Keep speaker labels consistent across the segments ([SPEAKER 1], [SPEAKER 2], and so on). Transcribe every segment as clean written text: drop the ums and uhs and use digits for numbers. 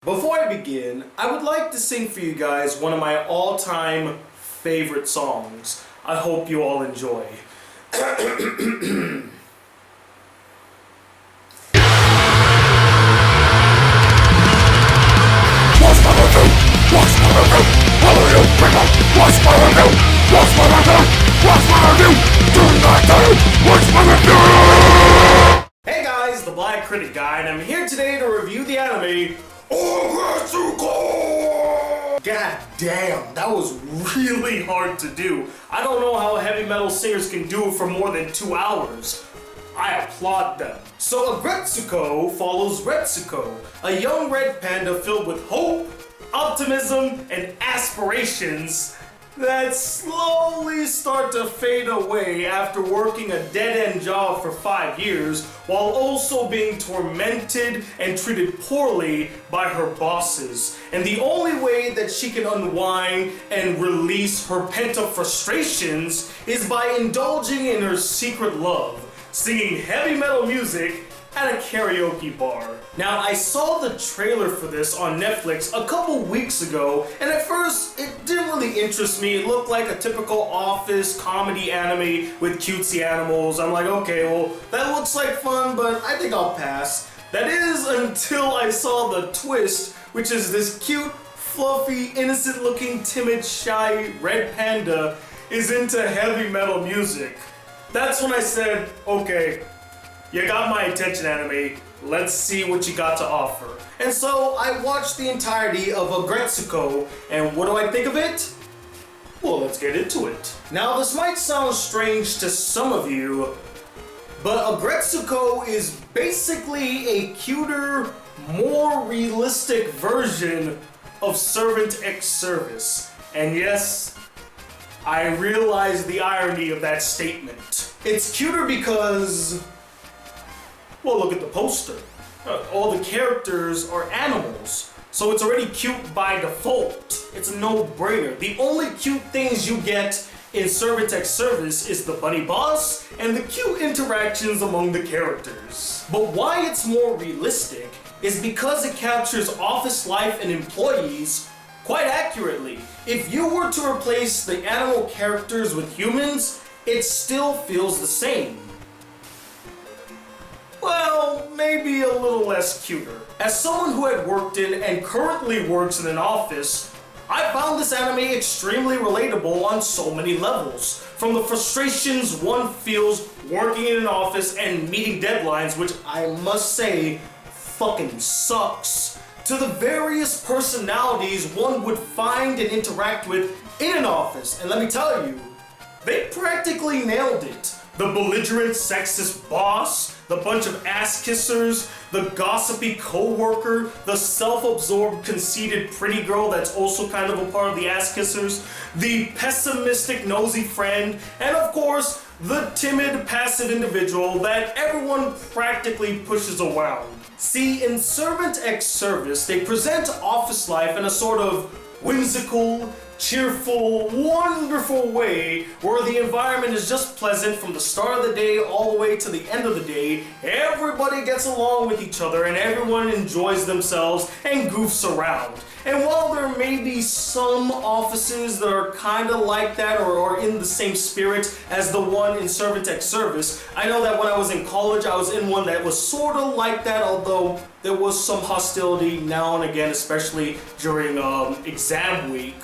[SPEAKER 1] Before I begin, I would like to sing for you guys one of my all-time favorite songs. I hope you all enjoy. Hey guys, the Black Critic Guy, and I'm here today to review the anime Aggretsuko! God damn, that was really hard to do. I don't know how heavy metal singers can do it for more than 2 hours. I applaud them. So Aggretsuko follows Retsuko, a young red panda filled with hope, optimism, and aspirations that slowly start to fade away after working a dead-end job for 5 years while also being tormented and treated poorly by her bosses. And the only way that she can unwind and release her pent-up frustrations is by indulging in her secret love, singing heavy metal music at a karaoke bar. Now, I saw the trailer for this on Netflix a couple weeks ago, and at first it didn't really interest me. It looked like a typical office comedy anime with cutesy animals. I'm like, okay, well, that looks like fun, but I think I'll pass. That is until I saw the twist, which is this cute, fluffy, innocent-looking, timid, shy red panda is into heavy metal music. That's when I said, okay, you got my attention, anime. Let's see what you got to offer. And so I watched the entirety of Aggretsuko, and what do I think of it? Well, let's get into it. Now, this might sound strange to some of you, but Aggretsuko is basically a cuter, more realistic version of Servant X Service. And yes, I realize the irony of that statement. It's cuter because, well, look at the poster. All the characters are animals, so it's already cute by default. It's a no-brainer. The only cute things you get in Servant X Service is the bunny boss and the cute interactions among the characters. But why it's more realistic is because it captures office life and employees quite accurately. If you were to replace the animal characters with humans, it still feels the same. Well, maybe a little less cuter. As someone who had worked in and currently works in an office, I found this anime extremely relatable on so many levels. From the frustrations one feels working in an office and meeting deadlines, which I must say fucking sucks, to the various personalities one would find and interact with in an office. And let me tell you, they practically nailed it. The belligerent sexist boss, the bunch of ass kissers, the gossipy co-worker, the self-absorbed conceited pretty girl that's also kind of a part of the ass kissers, the pessimistic nosy friend, and of course, the timid passive individual that everyone practically pushes around. See, in Servant X Service, they present office life in a sort of whimsical, cheerful, wonderful way where the environment is just pleasant from the start of the day all the way to the end of the day. Everybody gets along with each other and everyone enjoys themselves and goofs around. And while there may be some offices that are kind of like that or in the same spirit as the one in Servant X Service, I know that when I was in college I was in one that was sort of like that, although there was some hostility now and again, especially during exam week.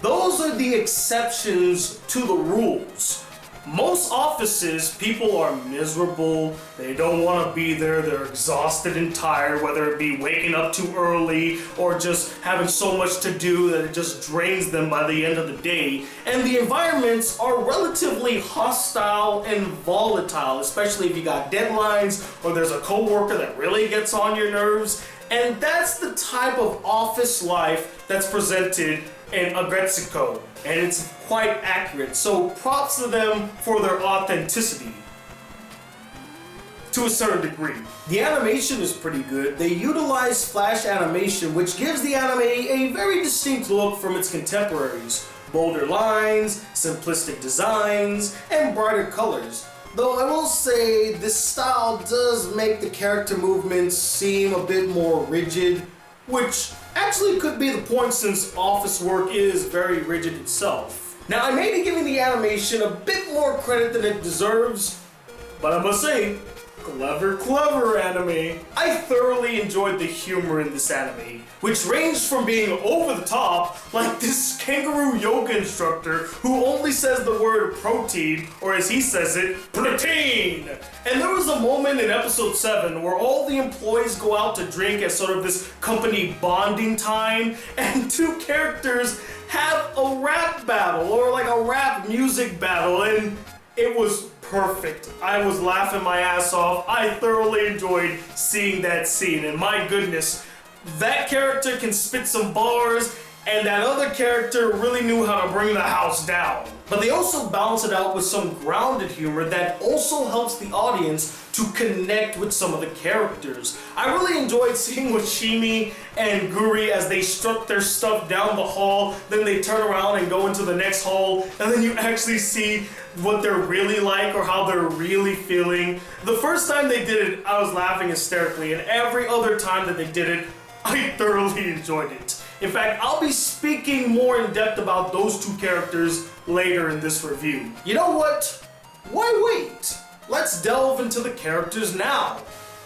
[SPEAKER 1] Those are the exceptions to the rules. Most offices, people are miserable, they don't want to be there, they're exhausted and tired, whether it be waking up too early or just having so much to do that it just drains them by the end of the day. And the environments are relatively hostile and volatile, especially if you got deadlines or there's a coworker that really gets on your nerves. And that's the type of office life that's presented in Aggretsuko, and it's quite accurate, so props to them for their authenticity to a certain degree. The animation is pretty good. They utilize flash animation, which gives the anime a very distinct look from its contemporaries. Bolder lines, simplistic designs, and brighter colors. Though I will say this style does make the character movements seem a bit more rigid, which actually could be the point since office work is very rigid itself. Now, I may be giving the animation a bit more credit than it deserves, but I must say, clever anime. I thoroughly enjoyed the humor in this anime, which ranged from being over the top, like this kangaroo yoga instructor who only says the word protein, or as he says it, protein! And there was a moment in episode 7 where all the employees go out to drink as sort of this company bonding time, and two characters have a rap battle, or like a rap music battle, and it was perfect. I was laughing my ass off. I thoroughly enjoyed seeing that scene, and my goodness, that character can spit some bars, and that other character really knew how to bring the house down. But they also balance it out with some grounded humor that also helps the audience to connect with some of the characters. I really enjoyed seeing Washimi and Guri as they strut their stuff down the hall, then they turn around and go into the next hall, and then you actually see what they're really like or how they're really feeling. The first time they did it, I was laughing hysterically, and every other time that they did it, I thoroughly enjoyed it. In fact, I'll be speaking more in depth about those two characters later in this review. You know what? Why wait? Let's delve into the characters now.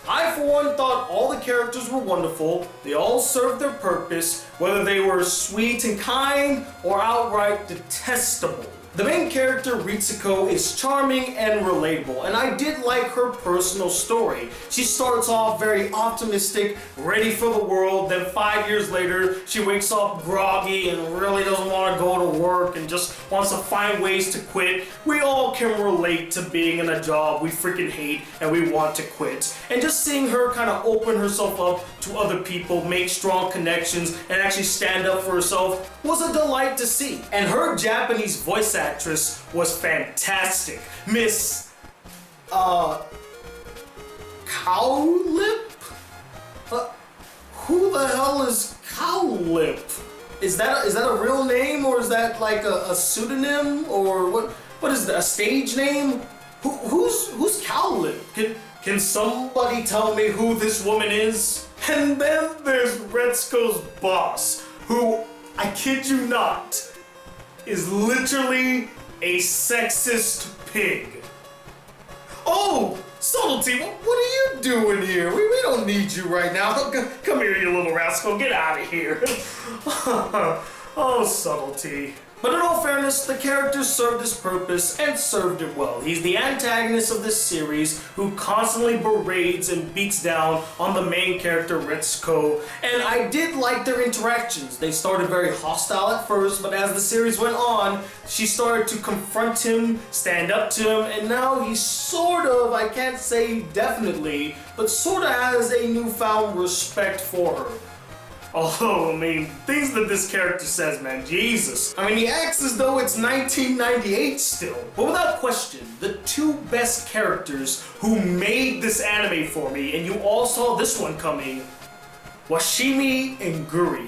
[SPEAKER 1] I, for one, thought all the characters were wonderful. They all served their purpose, whether they were sweet and kind or outright detestable. The main character, Ritsuko, is charming and relatable, and I did like her personal story. She starts off very optimistic, ready for the world, then 5 years later, she wakes up groggy and really doesn't want to go to work and just wants to find ways to quit. We all can relate to being in a job we freaking hate and we want to quit. And just seeing her kind of open herself up to other people, make strong connections, and actually stand up for herself was a delight to see. And her Japanese voice actress was fantastic. Miss Cowlip? Who the hell is Cowlip? Is that a real name, or is that like a pseudonym, or what is that, a stage name? Who's Cowlip? Can somebody tell me who this woman is? And then there's Retsuko's boss, who, I kid you not, is literally a sexist pig. Oh, Subtlety, what are you doing here? We don't need you right now. Come here, you little rascal, get out of here. Oh, Subtlety. But in all fairness, the character served his purpose and served it well. He's the antagonist of this series who constantly berates and beats down on the main character, Retsuko. And I did like their interactions. They started very hostile at first, but as the series went on, she started to confront him, stand up to him, and now he sort of, I can't say definitely, but sort of has a newfound respect for her. Although, I mean, things that this character says, man, Jesus. I mean, he acts as though it's 1998 still. But without question, the two best characters who made this anime for me, and you all saw this one coming, Washimi and Guri.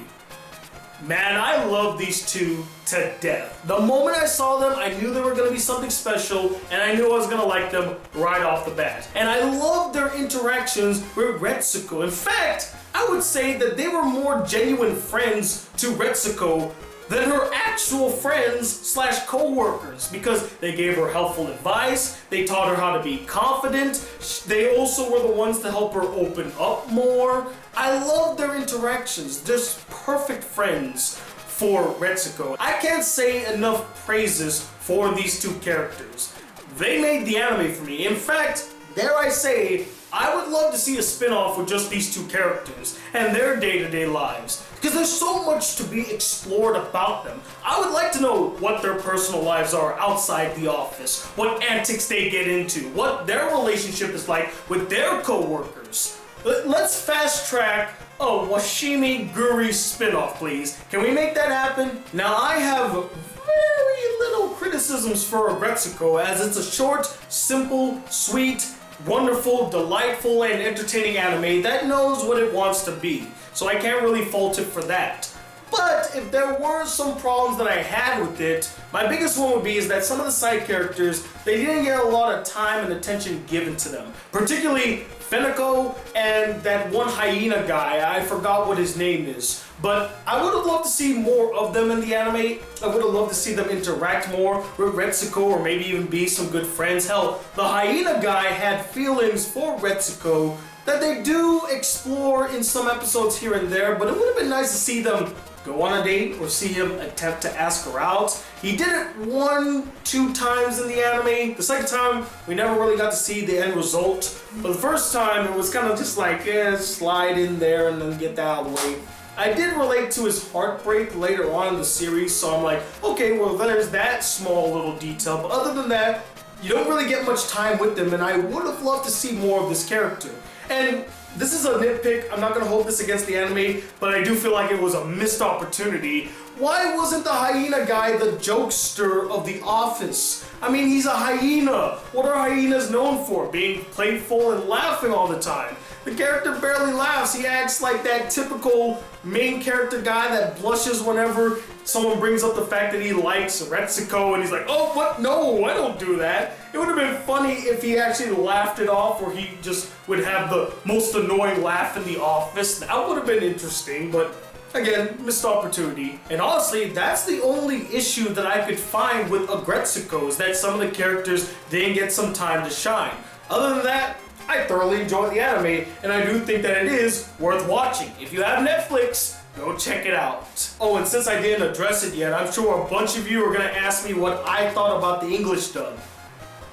[SPEAKER 1] Man, I love these two to death. The moment I saw them, I knew they were going to be something special, and I knew I was going to like them right off the bat. And I loved their interactions with Retsuko. In fact, I would say that they were more genuine friends to Retsuko than her actual friends slash co-workers, because they gave her helpful advice, they taught her how to be confident, they also were the ones to help her open up more. I love their interactions. They're perfect friends for Retsuko. I can't say enough praises for these two characters. They made the anime for me. In fact, dare I say, I would love to see a spin-off with just these two characters and their day-to-day lives, because there's so much to be explored about them. I would like to know what their personal lives are outside the office, what antics they get into, what their relationship is like with their co-workers. Let's fast-track a Washimi Guri spin-off, please. Can we make that happen? Now, I have very little criticisms for Aggretsuko, as it's a short, simple, sweet, wonderful, delightful, and entertaining anime that knows what it wants to be. So I can't really fault it for that. But if there were some problems that I had with it, my biggest one would be is that some of the side characters, they didn't get a lot of time and attention given to them. Particularly Fenico and that one hyena guy. I forgot what his name is. But I would have loved to see more of them in the anime. I would have loved to see them interact more with Retsuko or maybe even be some good friends. Hell, the hyena guy had feelings for Retsuko that they do explore in some episodes here and there, but it would have been nice to see them go on a date or see him attempt to ask her out. He did it 1-2 times in the anime. The second time, we never really got to see the end result. But the first time, it was kind of just like, slide in there and then get that out of the way. I did relate to his heartbreak later on in the series, so I'm like, okay, well there's that small little detail, but other than that, you don't really get much time with them, and I would have loved to see more of this character. And this is a nitpick, I'm not going to hold this against the anime, but I do feel like it was a missed opportunity. Why wasn't the hyena guy the jokester of The Office? I mean, he's a hyena. What are hyenas known for? Being playful and laughing all the time. The character barely laughs. He acts like that typical main character guy that blushes whenever someone brings up the fact that he likes Retsuko, and he's like, oh, what? No, I don't do that. It would have been funny if he actually laughed it off, or he just would have the most annoying laugh in The Office. That would have been interesting, but again, missed opportunity. And honestly, that's the only issue that I could find with Aggretsuko, is that some of the characters didn't get some time to shine. Other than that, I thoroughly enjoyed the anime, and I do think that it is worth watching. If you have Netflix, go check it out. Oh, and since I didn't address it yet, I'm sure a bunch of you are gonna ask me what I thought about the English dub.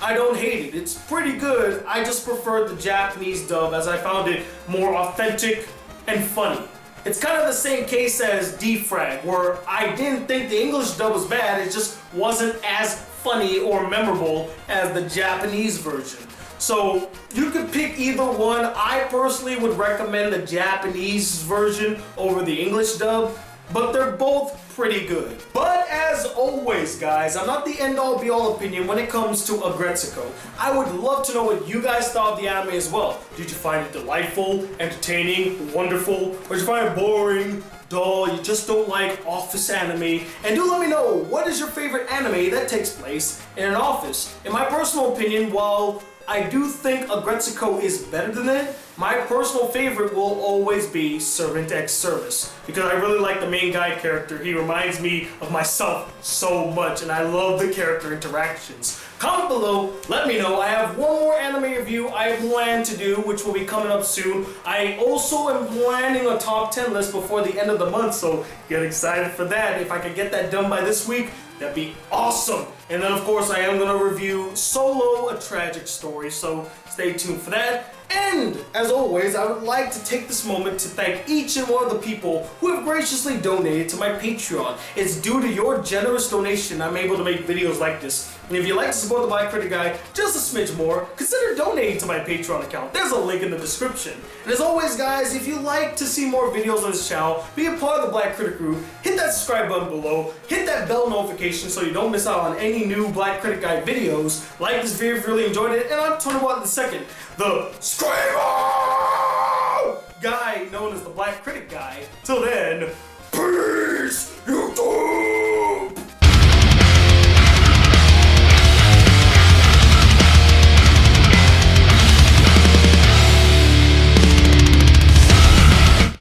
[SPEAKER 1] I don't hate it, it's pretty good. I just preferred the Japanese dub as I found it more authentic and funny. It's kind of the same case as Defrag, where I didn't think the English dub was bad, it just wasn't as funny or memorable as the Japanese version. So you could pick either one. I personally would recommend the Japanese version over the English dub, but they're both pretty good. But as always, guys, I'm not the end-all be-all opinion when it comes to Aggretsuko. I would love to know what you guys thought of the anime as well. Did you find it delightful, entertaining, wonderful, or did you find it boring, dull, you just don't like office anime? And do let me know, what is your favorite anime that takes place in an office? In my personal opinion, while I do think Aggretsuko is better than it, my personal favorite will always be Servant X Service, because I really like the main guy character. He reminds me of myself so much, and I love the character interactions. Comment below, let me know. I have one more anime review I plan to do, which will be coming up soon. I also am planning a top 10 list before the end of the month, so get excited for that. If I could get that done by this week, that'd be awesome. And then of course I am going to review Solo, A Tragic Story, so stay tuned for that. And as always, I would like to take this moment to thank each and one of the people who have graciously donated to my Patreon. It's due to your generous donation I'm able to make videos like this. And if you'd like to support the Black Critic Guy just a smidge more, consider donating to my Patreon account. There's a link in the description. And as always, guys, if you'd like to see more videos on this channel, be a part of the Black Critic Crew, hit that subscribe button below, hit that bell notification so you don't miss out on any new Black Critic Guy videos. Like this video if you really enjoyed it, and I'll talk about it in a second. The Screamo guy known as the Black Critic Guy. Till then, peace, YouTube!